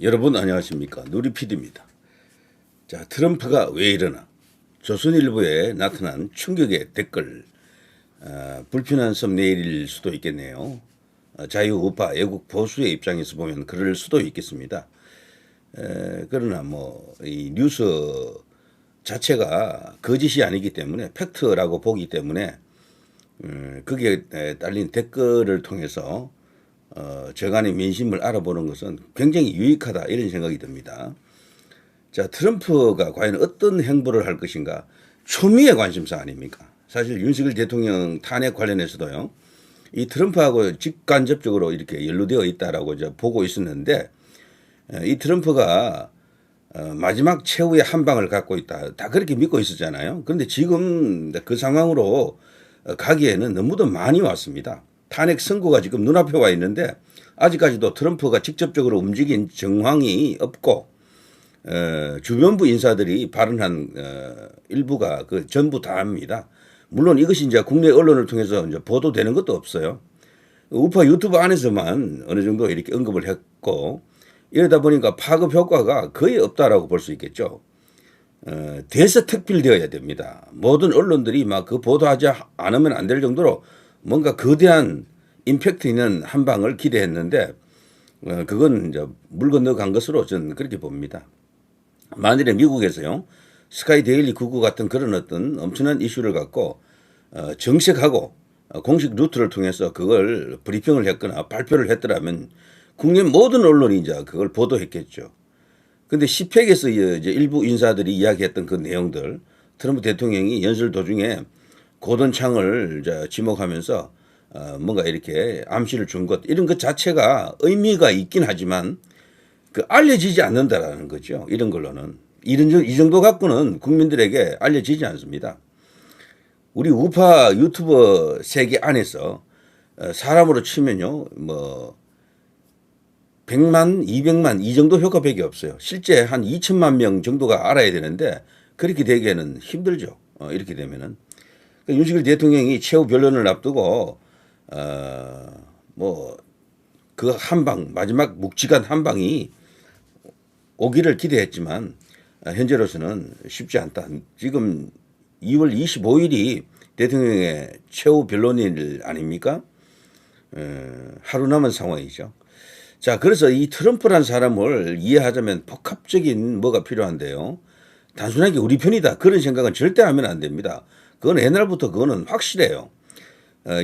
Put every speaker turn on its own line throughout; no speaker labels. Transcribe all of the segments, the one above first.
여러분 안녕하십니까, 누리 PD입니다. 자, 트럼프가 왜 이러나, 조선일보에 나타난 충격의 댓글, 불편한 썸네일일 수도 있겠네요. 자유우파 애국 보수의 입장에서 보면 그럴 수도 있겠습니다. 그러나 이 뉴스 자체가 거짓이 아니기 때문에 팩트라고 보기 때문에 거기에 딸린 댓글을 통해서 저간의 민심을 알아보는 것은 굉장히 유익하다, 이런 생각이 듭니다. 자, 트럼프가 과연 어떤 행보를 할 것인가, 초미의 관심사 아닙니까? 사실 윤석열 대통령 탄핵 관련해서도요, 이 트럼프하고 직간접적으로 이렇게 연루되어 있다라고 이제 보고 있었는데, 이 트럼프가 마지막 최후의 한 방을 갖고 있다, 다 그렇게 믿고 있었잖아요. 그런데 지금 그 상황으로 가기에는 너무도 많이 왔습니다. 탄핵 선고가 지금 눈앞에 와 있는데 아직까지도 트럼프가 직접적으로 움직인 정황이 없고, 주변부 인사들이 발언한 일부가 그 전부 다입니다. 물론 이것이 이제 국내 언론을 통해서 이제 보도되는 것도 없어요. 우파 유튜브 안에서만 어느 정도 이렇게 언급을 했고, 이러다 보니까 파급 효과가 거의 없다라고 볼 수 있겠죠. 대서특필되어야 됩니다. 모든 언론들이 막 그 보도하지 않으면 안 될 정도로 뭔가 거대한 임팩트 있는 한 방을 기대했는데, 그건 이제 물 건너간 것으로 저는 그렇게 봅니다. 만일에 미국에서요, 스카이 데일리 99 같은 그런 어떤 엄청난 이슈를 갖고 정색하고 공식 루트를 통해서 그걸 브리핑을 했거나 발표를 했더라면 국내 모든 언론이 이제 그걸 보도했겠죠. 근데 시팩에서 이제 일부 인사들이 이야기했던 그 내용들, 트럼프 대통령이 연설 도중에 고돈창을 지목하면서 뭔가 이렇게 암시를 준 것, 이런 것 자체가 의미가 있긴 하지만 그 알려지지 않는다라는 거죠. 이런 걸로는 이 정도 갖고는 국민들에게 알려지지 않습니다. 우리 우파 유튜버 세계 안에서 사람으로 치면요, 100만, 200만 이 정도 효과밖에 없어요. 실제 한 2천만 명 정도가 알아야 되는데 그렇게 되기에는 힘들죠. 이렇게 되면은. 윤석열 대통령이 최후 변론을 앞두고 그 한 방, 마지막 묵직한 한 방이 오기를 기대했지만 현재로서는 쉽지 않다. 지금 2월 25일이 대통령의 최후 변론일 아닙니까? 하루 남은 상황이죠. 자, 그래서 이 트럼프란 사람을 이해하자면 복합적인 뭐가 필요한데요. 단순하게 우리 편이다, 그런 생각은 절대 하면 안 됩니다. 그건 옛날부터 그거는 확실해요.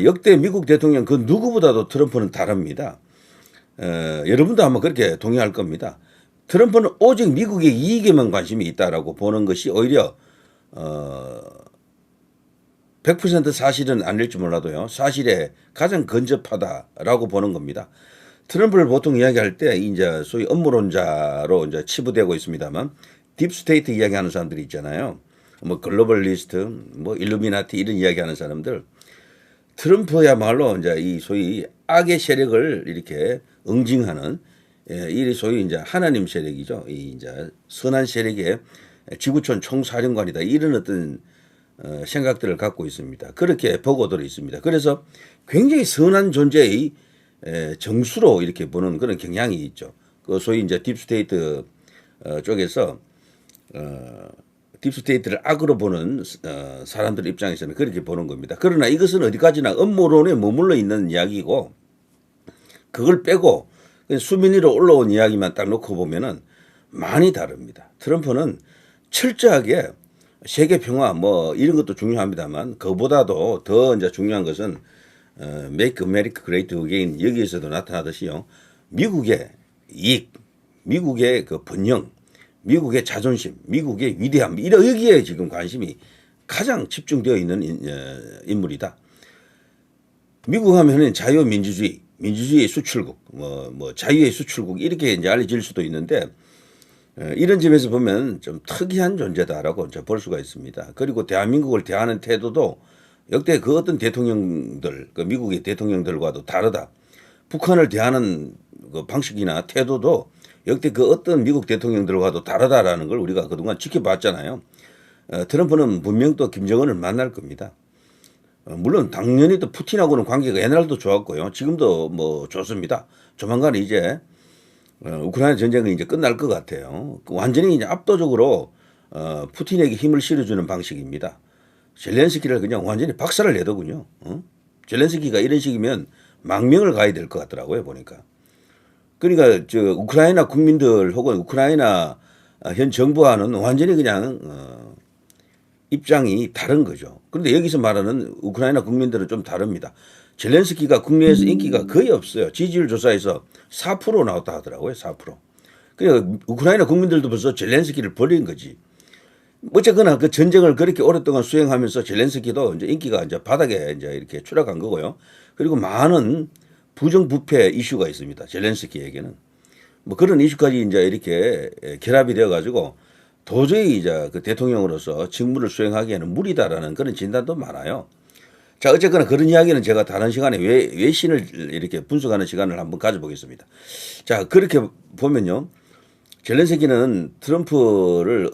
역대 미국 대통령 그 누구보다도 트럼프는 다릅니다. 여러분도 아마 그렇게 동의할 겁니다. 트럼프는 오직 미국의 이익에만 관심이 있다라고 보는 것이 오히려 100% 사실은 아닐지 몰라도요, 사실에 가장 근접하다라고 보는 겁니다. 트럼프를 보통 이야기할 때 이제 소위 업무론자로 이제 치부되고 있습니다만, 딥스테이트 이야기하는 사람들이 있잖아요. 글로벌리스트, 일루미나티 이런 이야기하는 사람들. 트럼프야말로 이제 이 소위 악의 세력을 이렇게 응징하는, 이 소위 이제 하나님 세력이죠. 이 이제 선한 세력의 지구촌 총사령관이다, 이런 어떤 생각들을 갖고 있습니다. 그렇게 보고들이 있습니다. 그래서 굉장히 선한 존재의 정수로 이렇게 보는 그런 경향이 있죠. 그 소위 이제 딥스테이트 쪽에서 딥스테이트를 악으로 보는 사람들 입장에서는 그렇게 보는 겁니다. 그러나 이것은 어디까지나 음모론에 머물러 있는 이야기고, 그걸 빼고 수면 위로 올라온 이야기만 딱 놓고 보면은 많이 다릅니다. 트럼프는 철저하게 세계 평화 이런 것도 중요합니다만, 그보다도 더 이제 중요한 것은 Make America Great Again, 여기에서도 나타나듯이요, 미국의 이익, 미국의 그 번영, 미국의 자존심, 미국의 위대함, 여기에 지금 관심이 가장 집중되어 있는 인물이다. 미국 하면은 자유민주주의, 민주주의의 수출국, 자유의 수출국, 이렇게 이제 알려질 수도 있는데, 이런 점에서 보면 좀 특이한 존재다라고 이제 볼 수가 있습니다. 그리고 대한민국을 대하는 태도도 역대 그 어떤 대통령들, 그 미국의 대통령들과도 다르다. 북한을 대하는 그 방식이나 태도도 역대 그 어떤 미국 대통령들과도 다르다라는 걸 우리가 그동안 지켜봤잖아요. 트럼프는 분명 또 김정은을 만날 겁니다. 물론 당연히 또 푸틴하고는 관계가 옛날도 좋았고요, 지금도 좋습니다. 조만간 이제 우크라이나 전쟁은 이제 끝날 것 같아요. 완전히 이제 압도적으로 푸틴에게 힘을 실어주는 방식입니다. 젤렌스키를 그냥 완전히 박살을 내더군요. 젤렌스키가 이런 식이면 망명을 가야 될 것 같더라고요, 보니까. 그러니까 저 우크라이나 국민들 혹은 우크라이나 현 정부와는 완전히 그냥 입장이 다른 거죠. 그런데 여기서 말하는 우크라이나 국민들은 좀 다릅니다. 젤렌스키가 국내에서 인기가 거의 없어요. 지지율 조사에서 4% 나왔다 하더라고요. 4%. 그러니까 우크라이나 국민들도 벌써 젤렌스키를 버린 거지. 어쨌거나 그 전쟁을 그렇게 오랫동안 수행하면서 젤렌스키도 이제 인기가 이제 바닥에 이제 이렇게 추락한 거고요. 그리고 많은 부정부패 이슈가 있습니다. 젤렌스키에게는. 뭐 그런 이슈까지 이제 이렇게 결합이 되어 가지고 도저히 이제 그 대통령으로서 직무를 수행하기에는 무리다라는 그런 진단도 많아요. 자, 어쨌거나 그런 이야기는 제가 다른 시간에 외신을 이렇게 분석하는 시간을 한번 가져보겠습니다. 자, 그렇게 보면요. 젤렌스키는 트럼프를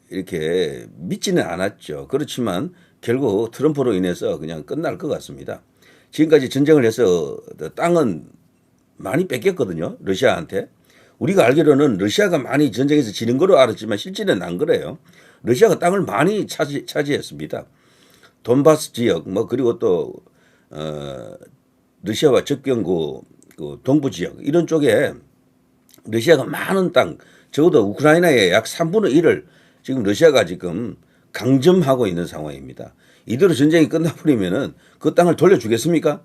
이렇게 믿지는 않았죠. 그렇지만 결국 트럼프로 인해서 그냥 끝날 것 같습니다. 지금까지 전쟁을 해서 땅은 많이 뺏겼거든요. 러시아한테. 우리가 알기로는 러시아가 많이 전쟁에서 지는 거로 알았지만 실제는 안 그래요. 러시아가 땅을 많이 차지했습니다. 돈바스 지역, 뭐 그리고 또 러시아와 접경구 그 동부 지역 이런 쪽에 러시아가 많은 땅, 적어도 우크라이나의 약 3분의 1을 지금 러시아가 지금 강점하고 있는 상황입니다. 이대로 전쟁이 끝나버리면은 그 땅을 돌려주겠습니까?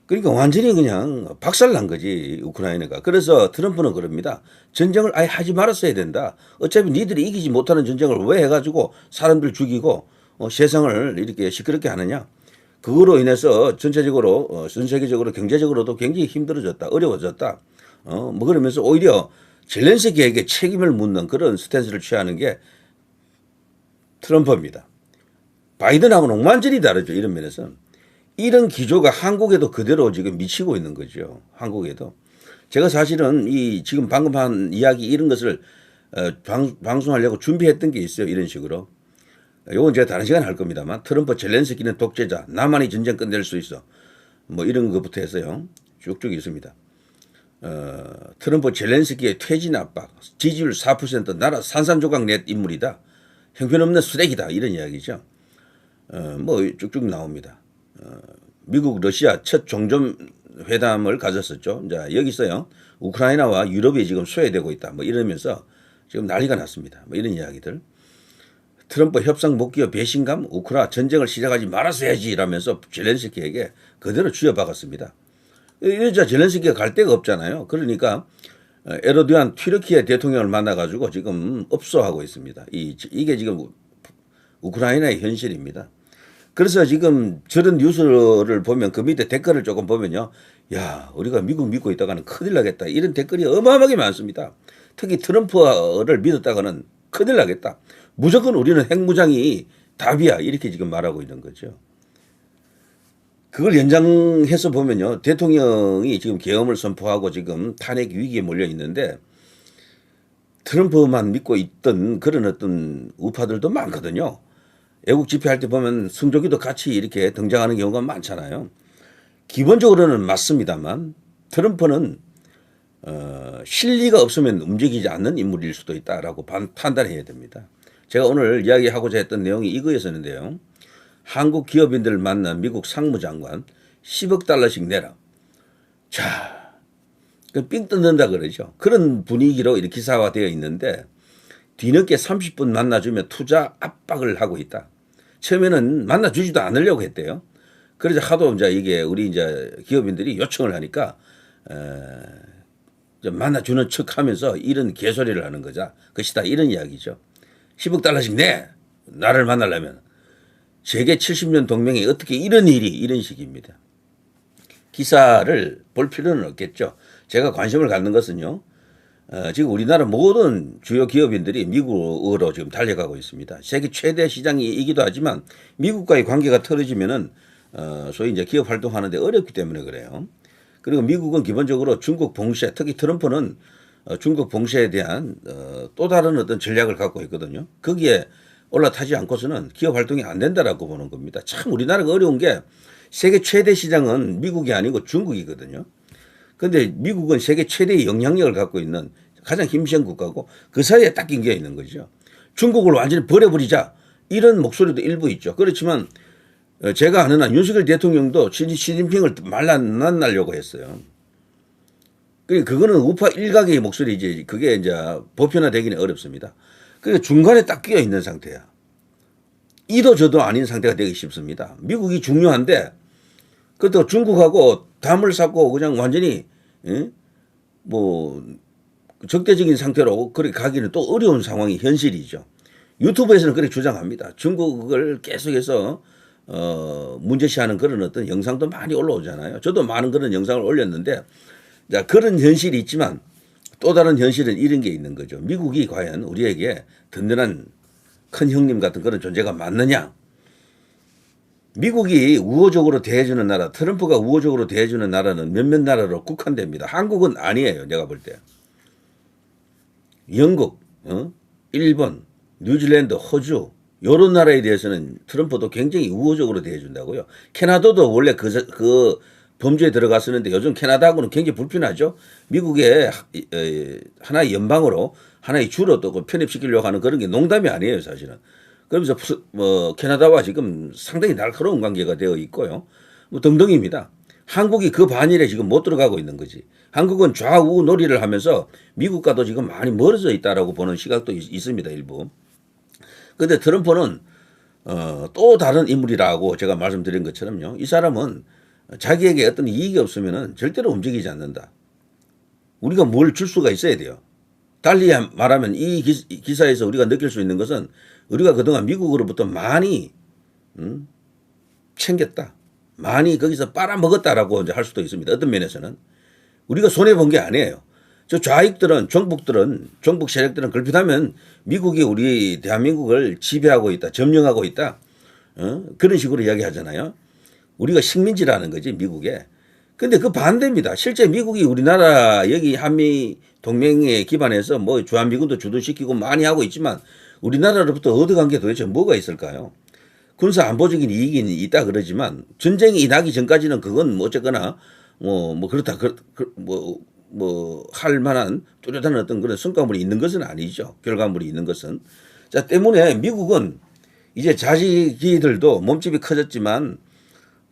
그러니까 완전히 그냥 박살난 거지 우크라이나가. 그래서 트럼프는 그럽니다. 전쟁을 아예 하지 말았어야 된다. 어차피 니들이 이기지 못하는 전쟁을 왜 해가지고 사람들 죽이고 세상을 이렇게 시끄럽게 하느냐. 그거로 인해서 전체적으로 전 세계적으로 경제적으로도 굉장히 힘들어졌다. 어려워졌다. 뭐 그러면서 오히려 젤렌스키에게 책임을 묻는 그런 스탠스를 취하는 게 트럼프입니다. 바이든하고는 완전히 다르죠. 이런 면에서. 이런 기조가 한국에도 그대로 지금 미치고 있는 거죠. 한국에도. 제가 사실은 이 지금 방금 한 이야기 이런 것을 방송하려고 준비했던 게 있어요. 이런 식으로. 요건 제가 다른 시간에 할 겁니다만 트럼프 젤렌스키는 독재자. 나만이 전쟁 끝낼 수 있어. 뭐 이런 것부터 해서요. 쭉쭉 있습니다. 트럼프 젤렌스키의 퇴진 압박. 지지율 4% 나라 산산조각 낸 인물이다. 형편없는 쓰레기다. 이런 이야기죠. 뭐 쭉쭉 나옵니다. 미국 러시아 첫 종전 회담을 가졌었죠. 자, 여기서요. 우크라이나와 유럽이 지금 소외되고 있다. 뭐 이러면서 지금 난리가 났습니다. 뭐 이런 이야기들. 트럼프 협상 못 기어 배신감, 우크라 전쟁을 시작하지 말았어야지 이라면서 젤렌스키에게 그대로 쥐어박았습니다. 이러자 젤렌스키가 갈 데가 없잖아요. 그러니까 에르도안 튀르키예 대통령을 만나가지고 지금 업소하고 있습니다. 이게 지금 우크라이나의 현실입니다. 그래서 지금 저런 뉴스를 보면 그 밑에 댓글을 조금 보면요. 야, 우리가 미국 믿고 있다가는 큰일 나겠다. 이런 댓글이 어마어마하게 많습니다. 특히 트럼프를 믿었다가는 큰일 나겠다. 무조건 우리는 핵무장이 답이야. 이렇게 지금 말하고 있는 거죠. 그걸 연장해서 보면요. 대통령이 지금 계엄을 선포하고 지금 탄핵 위기에 몰려 있는데 트럼프만 믿고 있던 그런 어떤 우파들도 많거든요. 애국 집회할 때 보면 성조기도 같이 이렇게 등장하는 경우가 많잖아요. 기본적으로는 맞습니다만 트럼프는 실리가 없으면 움직이지 않는 인물일 수도 있다라고 판단해야 됩니다. 제가 오늘 이야기하고자 했던 내용이 이거였었는데요. 한국 기업인들 만난 미국 상무장관 10억 달러씩 내라. 자, 삥 뜯는다 그러죠. 그런 분위기로 이렇게 기사화되어 있는데 뒤늦게 30분 만나주면 투자 압박을 하고 있다. 처음에는 만나주지도 않으려고 했대요. 그래서 하도 이제 이게 우리 이제 기업인들이 요청을 하니까 만나주는 척 하면서 이런 개소리를 하는 거자. 것이다. 이런 이야기죠. 10억 달러씩 내! 나를 만나려면. 세계 70년 동맹이 어떻게 이런 일이 이런 식입니다. 기사를 볼 필요는 없겠죠. 제가 관심을 갖는 것은요. 지금 우리나라 모든 주요 기업인들이 미국으로 지금 달려가고 있습니다. 세계 최대 시장이기도 하지만 미국과의 관계가 틀어지면은 소위 이제 기업 활동하는데 어렵기 때문에 그래요. 그리고 미국은 기본적으로 중국 봉쇄, 특히 트럼프는 중국 봉쇄에 대한 또 다른 어떤 전략을 갖고 있거든요. 거기에 올라타지 않고서는 기업 활동이 안 된다라고 보는 겁니다. 참 우리나라가 어려운 게 세계 최대 시장은 미국이 아니고 중국이거든요. 근데 미국은 세계 최대의 영향력을 갖고 있는 가장 힘센 국가고 그 사이에 딱 낀 게 있는 거죠. 중국을 완전히 버려버리자 이런 목소리도 일부 있죠. 그렇지만 제가 아는 한 윤석열 대통령도 시진핑을 만나려고 했어요. 그거는 우파 일각의 목소리지 그게 이제 보편화되기는 어렵습니다. 그러니까 중간에 딱 끼어 있는 상태야. 이도 저도 아닌 상태가 되기 쉽습니다. 미국이 중요한데 그것도 중국하고 담을 쌓고 그냥 완전히 뭐 적대적인 상태로 그렇게 가기는 또 어려운 상황이 현실이죠. 유튜브에서는 그렇게 주장합니다. 중국을 계속해서 문제시하는 그런 어떤 영상도 많이 올라오잖아요. 저도 많은 그런 영상을 올렸는데 자, 그런 현실이 있지만 또 다른 현실은 이런 게 있는 거죠. 미국이 과연 우리에게 든든한 큰 형님 같은 그런 존재가 맞느냐? 미국이 우호적으로 대해주는 나라, 트럼프가 우호적으로 대해주는 나라는 몇몇 나라로 국한됩니다. 한국은 아니에요. 내가 볼 때. 영국, 일본, 뉴질랜드, 호주 이런 나라에 대해서는 트럼프도 굉장히 우호적으로 대해준다고요. 캐나다도 원래 그 범죄에 들어갔었는데 요즘 캐나다하고는 굉장히 불편하죠. 미국의 하나의 연방으로 하나의 주로 또 편입시키려고 하는 그런 게 농담이 아니에요, 사실은. 그러면서 뭐 캐나다와 지금 상당히 날카로운 관계가 되어 있고요. 뭐 등등입니다. 한국이 그 반일에 지금 못 들어가고 있는 거지. 한국은 좌우 놀이를 하면서 미국과도 지금 많이 멀어져 있다라고 보는 시각도 있습니다, 일부. 그런데 트럼프는 또 다른 인물이라고 제가 말씀드린 것처럼요. 이 사람은 자기에게 어떤 이익이 없으면 절대로 움직이지 않는다. 우리가 뭘 줄 수가 있어야 돼요. 달리 말하면 이 기사에서 우리가 느낄 수 있는 것은 우리가 그동안 미국으로부터 많이 챙겼다. 많이 거기서 빨아먹었다라고 이제 할 수도 있습니다. 어떤 면에서는. 우리가 손해본 게 아니에요. 저 좌익들은, 정북 세력들은 걸핏하면 미국이 우리 대한민국을 지배하고 있다, 점령하고 있다. 그런 식으로 이야기하잖아요. 우리가 식민지라는 거지, 미국에. 근데 그 반대입니다. 실제 미국이 우리나라 여기 한미 동맹에 기반해서 뭐 주한미군도 주둔시키고 많이 하고 있지만 우리나라로부터 얻어간 게 도대체 뭐가 있을까요? 군사 안보적인 이익이 있다 그러지만 전쟁이 나기 전까지는 그건 뭐 어쨌거나 뭐 그렇다 할 만한 뚜렷한 어떤 그런 성과물이 있는 것은 아니죠. 결과물이 있는 것은. 자, 때문에 미국은 이제 자기들도 몸집이 커졌지만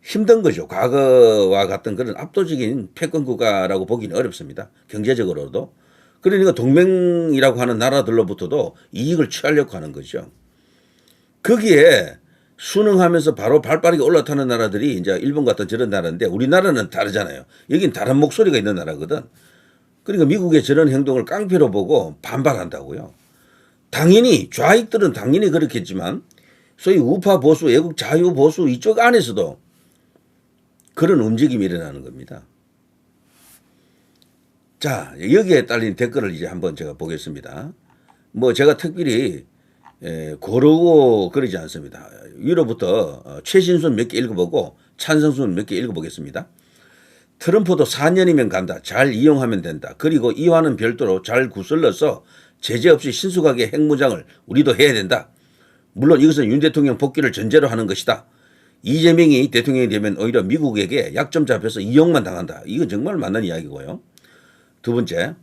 힘든 거죠. 과거와 같은 그런 압도적인 패권 국가라고 보기는 어렵습니다. 경제적으로도. 그러니까 동맹이라고 하는 나라들로부터도 이익을 취하려고 하는 거죠. 거기에 순응하면서 바로 발빠르게 올라타는 나라들이 이제 일본 같은 저런 나라인데 우리나라는 다르잖아요. 여긴 다른 목소리가 있는 나라거든. 그러니까 미국의 저런 행동을 깡패로 보고 반발한다고요. 당연히 좌익들은 당연히 그렇겠지만 소위 우파 보수, 애국 자유 보수 이쪽 안에서도 그런 움직임이 일어나는 겁니다. 자, 여기에 딸린 댓글을 이제 한번 제가 보겠습니다. 뭐 제가 특별히 고르고 그러지 않습니다. 위로부터 최신순 몇 개 읽어보고 찬성순 몇 개 읽어보겠습니다. 트럼프도 4년이면 간다. 잘 이용하면 된다. 그리고 이와는 별도로 잘 구슬러서 제재 없이 신속하게 핵무장을 우리도 해야 된다. 물론 이것은 윤 대통령 복귀를 전제로 하는 것이다. 이재명이 대통령이 되면 오히려 미국에게 약점 잡혀서 이용만 당한다. 이건 정말 맞는 이야기고요. 두 번째,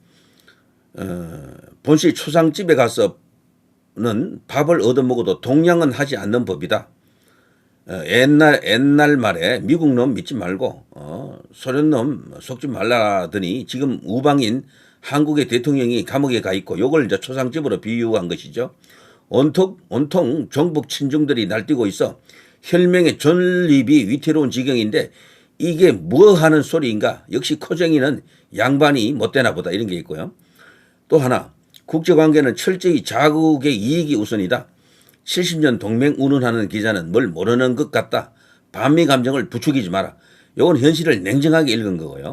본시 초상집에 가서는 밥을 얻어먹어도 동양은 하지 않는 법이다. 옛날 말에 미국 놈 믿지 말고 소련 놈 속지 말라더니 지금 우방인 한국의 대통령이 감옥에 가 있고 요걸 이제 초상집으로 비유한 것이죠. 온통 정북 친중들이 날뛰고 있어 혈맹의 존립이 위태로운 지경인데 이게 뭐 하는 소리인가? 역시 코쟁이는 양반이 못되나 보다 이런 게 있고요. 또 하나, 국제관계는 철저히 자국의 이익이 우선이다. 70년 동맹 운운하는 기자는 뭘 모르는 것 같다. 반미 감정을 부추기지 마라. 이건 현실을 냉정하게 읽은 거고요.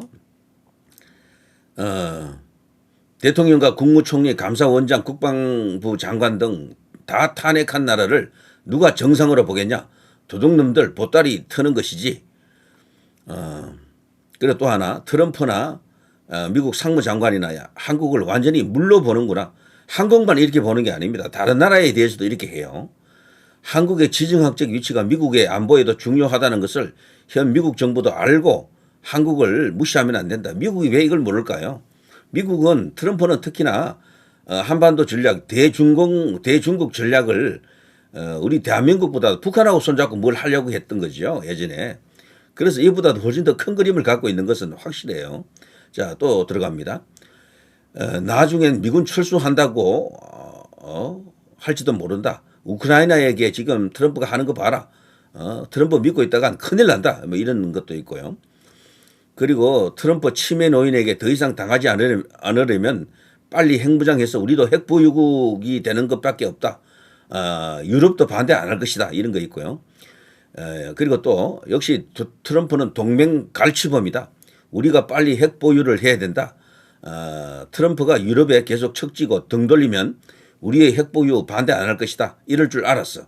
대통령과 국무총리, 감사원장, 국방부 장관 등 다 탄핵한 나라를 누가 정상으로 보겠냐? 도둑놈들 보따리 트는 것이지. 그리고 또 하나, 트럼프나 미국 상무장관이나 한국을 완전히 물러보는구나. 한국만 이렇게 보는 게 아닙니다. 다른 나라에 대해서도 이렇게 해요. 한국의 지정학적 위치가 미국의 안보에도 중요하다는 것을 현 미국 정부도 알고 한국을 무시하면 안 된다. 미국이 왜 이걸 모를까요? 미국은 트럼프는 특히나 한반도 전략, 대중국 전략을 우리 대한민국보다 북한하고 손잡고 뭘 하려고 했던 거죠, 예전에. 그래서 이보다도 훨씬 더 큰 그림을 갖고 있는 것은 확실해요. 자, 또 들어갑니다. 나중엔 미군 철수한다고 할지도 모른다. 우크라이나에게 지금 트럼프가 하는 거 봐라. 트럼프 믿고 있다간 큰일 난다. 뭐 이런 것도 있고요. 그리고 트럼프 치매 노인에게 더 이상 당하지 않으려면 빨리 핵무장해서 우리도 핵보유국이 되는 것밖에 없다. 유럽도 반대 안 할 것이다. 이런 거 있고요. 그리고 또 역시 트럼프는 동맹 갈취범이다. 우리가 빨리 핵보유를 해야 된다. 트럼프가 유럽에 계속 척지고 등 돌리면 우리의 핵보유 반대 안 할 것이다. 이럴 줄 알았어.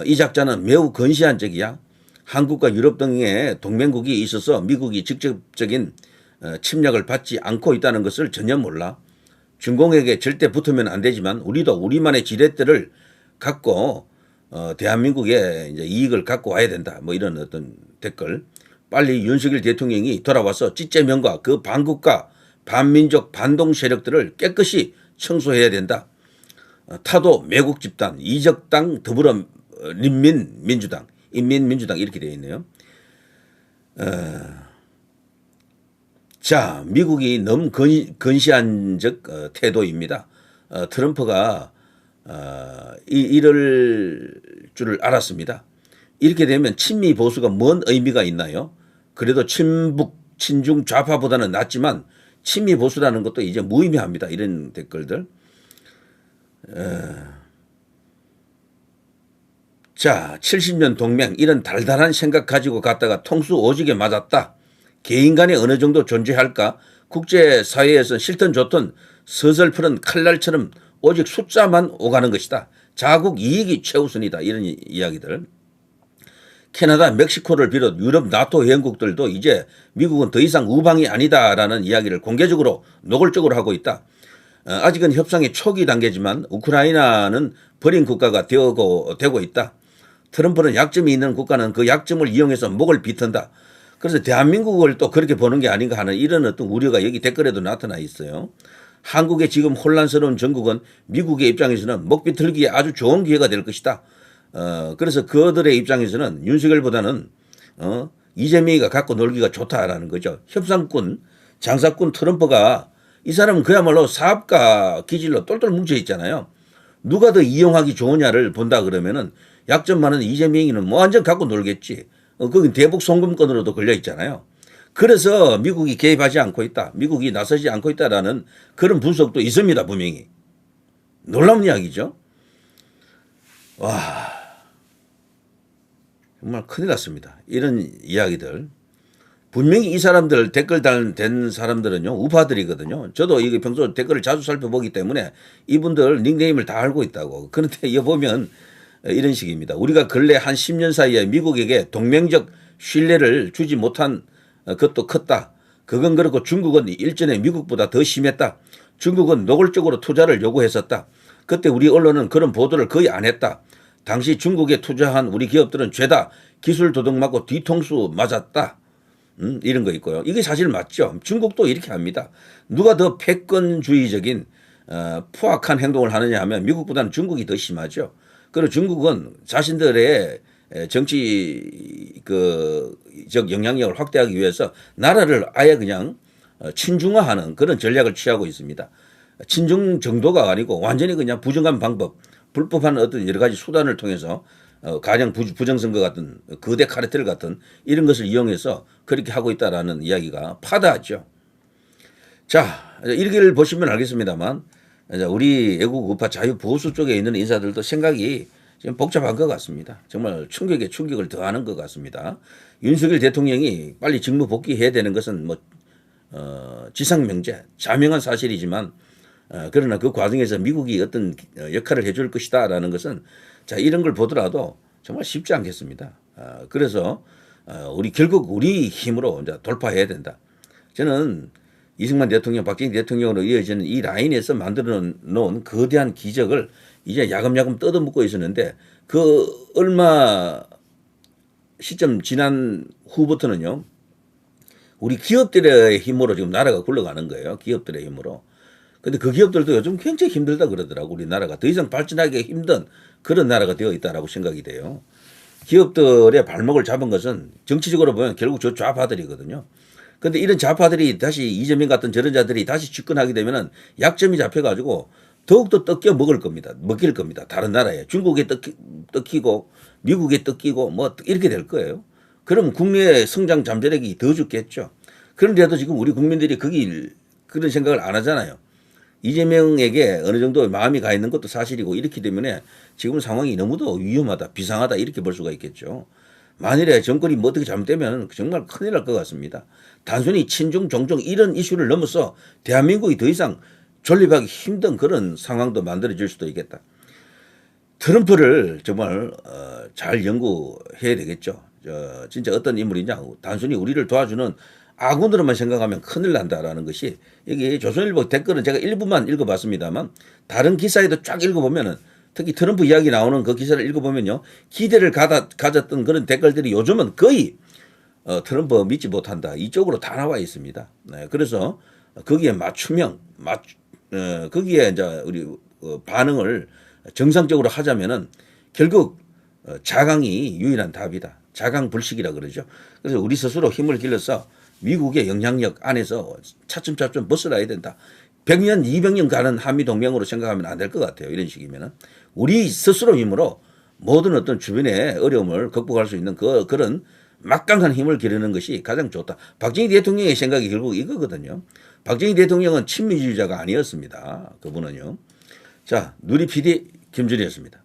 이 작전은 매우 건시안적이야. 한국과 유럽 등의 동맹국이 있어서 미국이 직접적인 침략을 받지 않고 있다는 것을 전혀 몰라. 중공에게 절대 붙으면 안 되지만 우리도 우리만의 지렛대를 갖고 대한민국의 이제 이익을 갖고 와야 된다. 뭐 이런 어떤 댓글. 빨리 윤석열 대통령이 돌아와서 찌째명과 그 반국가 반민족 반동 세력들을 깨끗이 청소해야 된다. 타도 매국 집단, 이적당, 더불어 인민민주당 이렇게 되어 있네요. 자, 미국이 너무 건시안적 태도입니다. 트럼프가 이럴 줄을 알았습니다. 이렇게 되면 친미 보수가 뭔 의미가 있나요? 그래도 친북, 친중 좌파보다는 낫지만 친미 보수라는 것도 이제 무의미합니다. 이런 댓글들. 자, 70년 동맹 이런 달달한 생각 가지고 갔다가 통수 오지게 맞았다. 개인 간에 어느 정도 존재할까? 국제사회에서 싫든 좋든 서슬푸른 칼날처럼 오직 숫자만 오가는 것이다. 자국 이익이 최우선이다. 이런 이야기들. 캐나다, 멕시코를 비롯 유럽 나토 회원국들도 이제 미국은 더 이상 우방이 아니다라는 이야기를 공개적으로 노골적으로 하고 있다. 아직은 협상의 초기 단계지만 우크라이나는 버린 국가가 되고 있다. 트럼프는 약점이 있는 국가는 그 약점을 이용해서 목을 비튼다. 그래서 대한민국을 또 그렇게 보는 게 아닌가 하는 이런 어떤 우려가 여기 댓글에도 나타나 있어요. 한국의 지금 혼란스러운 정국은 미국의 입장에서는 목 비틀기에 아주 좋은 기회가 될 것이다. 그래서 그들의 입장에서는 윤석열보다는 이재명이가 갖고 놀기가 좋다라는 거죠. 협상꾼, 장사꾼 트럼프가 이 사람은 그야말로 사업가 기질로 똘똘 뭉쳐 있잖아요. 누가 더 이용하기 좋으냐를 본다 그러면은 약점 많은 이재명이는 뭐 완전 갖고 놀겠지. 거긴 대북 송금권으로도 걸려 있잖아요. 그래서 미국이 개입하지 않고 있다. 미국이 나서지 않고 있다라는 그런 분석도 있습니다. 분명히. 놀라운 이야기죠. 와, 정말 큰일 났습니다. 이런 이야기들. 분명히 이 사람들 댓글 단 사람들은요 우파들이거든요. 저도 이게 평소 댓글을 자주 살펴보기 때문에 이분들 닉네임을 다 알고 있다고. 그런데 이거 보면 이런 식입니다. 우리가 근래 한 10년 사이에 미국에게 동맹적 신뢰를 주지 못한 것도 컸다. 그건 그렇고 중국은 일전에 미국보다 더 심했다. 중국은 노골적으로 투자를 요구했었다. 그때 우리 언론은 그런 보도를 거의 안 했다. 당시 중국에 투자한 우리 기업들은 죄다 기술 도둑 맞고 뒤통수 맞았다. 이런 거 있고요. 이게 사실 맞죠. 중국도 이렇게 합니다. 누가 더 패권주의적인 포악한 행동을 하느냐 하면 미국보다는 중국이 더 심하죠. 그리고 중국은 자신들의 정치적 영향력을 확대하기 위해서 나라를 아예 그냥 친중화하는 그런 전략을 취하고 있습니다. 친중 정도가 아니고 완전히 그냥 부정한 방법, 불법한 어떤 여러 가지 수단을 통해서 가령 부정선거 같은 거대 카르텔 같은 이런 것을 이용해서 그렇게 하고 있다라는 이야기가 파다하죠. 자, 이렇게를 보시면 알겠습니다만 우리 애국 우파 자유 보수 쪽에 있는 인사들도 생각이 지금 복잡한 것 같습니다. 정말 충격에 충격을 더하는 것 같습니다. 윤석열 대통령이 빨리 직무 복귀해야 되는 것은 뭐 지상명제, 자명한 사실이지만 그러나 그 과정에서 미국이 어떤 역할을 해줄 것이다라는 것은 자 이런 걸 보더라도 정말 쉽지 않겠습니다. 그래서 결국 우리 힘으로 이제 돌파해야 된다. 저는 이승만 대통령, 박정희 대통령으로 이어지는 이 라인에서 만들어 놓은 거대한 기적을 이제 야금야금 뜯어먹고 있었는데 그 얼마 시점 지난 후부터는요 우리 기업들의 힘으로 지금 나라가 굴러가는 거예요. 기업들의 힘으로. 근데 그 기업들도 요즘 굉장히 힘들다 그러더라고. 우리나라가 더 이상 발전하기 힘든 그런 나라가 되어 있다라고 생각이 돼요. 기업들의 발목을 잡은 것은 정치적으로 보면 결국 저 좌파들이거든요. 근데 이런 좌파들이 다시 이재명 같은 저런 자들이 다시 집권하게 되면은 약점이 잡혀가지고 더욱더 뜯겨 먹을 겁니다. 먹힐 겁니다. 다른 나라에. 중국에 뜯기고 미국에 뜯기고 뭐 이렇게 될 거예요. 그럼 국내의 성장 잠재력이 더 죽겠죠. 그런데도 지금 우리 국민들이 그런 생각을 안 하잖아요. 이재명에게 어느 정도 마음이 가 있는 것도 사실이고 이렇기 때문에 지금 상황이 너무도 위험하다, 비상하다 이렇게 볼 수가 있겠죠. 만일에 정권이 뭐 어떻게 잘못되면 정말 큰일 날 것 같습니다. 단순히 친중, 종종 이런 이슈를 넘어서 대한민국이 더 이상 존립하기 힘든 그런 상황도 만들어질 수도 있겠다. 트럼프를 정말 잘 연구해야 되겠죠. 진짜 어떤 인물이냐. 단순히 우리를 도와주는 아군으로만 생각하면 큰일 난다라는 것이 여기 조선일보 댓글은 제가 일부만 읽어봤습니다만 다른 기사에도 쫙 읽어보면은 특히 트럼프 이야기 나오는 그 기사를 읽어보면요. 기대를 가졌던 그런 댓글들이 요즘은 거의 트럼프 믿지 못한다. 이쪽으로 다 나와 있습니다. 네, 그래서 거기에 맞춤형, 거기에 이제 우리 반응을 정상적으로 하자면은 결국 자강이 유일한 답이다. 자강불식이라 그러죠. 그래서 우리 스스로 힘을 길러서 미국의 영향력 안에서 차츰차츰 벗어나야 된다. 100년, 200년 가는 한미동맹으로 생각하면 안 될 것 같아요. 이런 식이면은. 우리 스스로 힘으로 모든 어떤 주변의 어려움을 극복할 수 있는 그런 막강한 힘을 기르는 것이 가장 좋다. 박정희 대통령의 생각이 결국 이거거든요. 박정희 대통령은 친미주의자가 아니었습니다. 그분은요. 자, 누리 PD 김준이었습니다.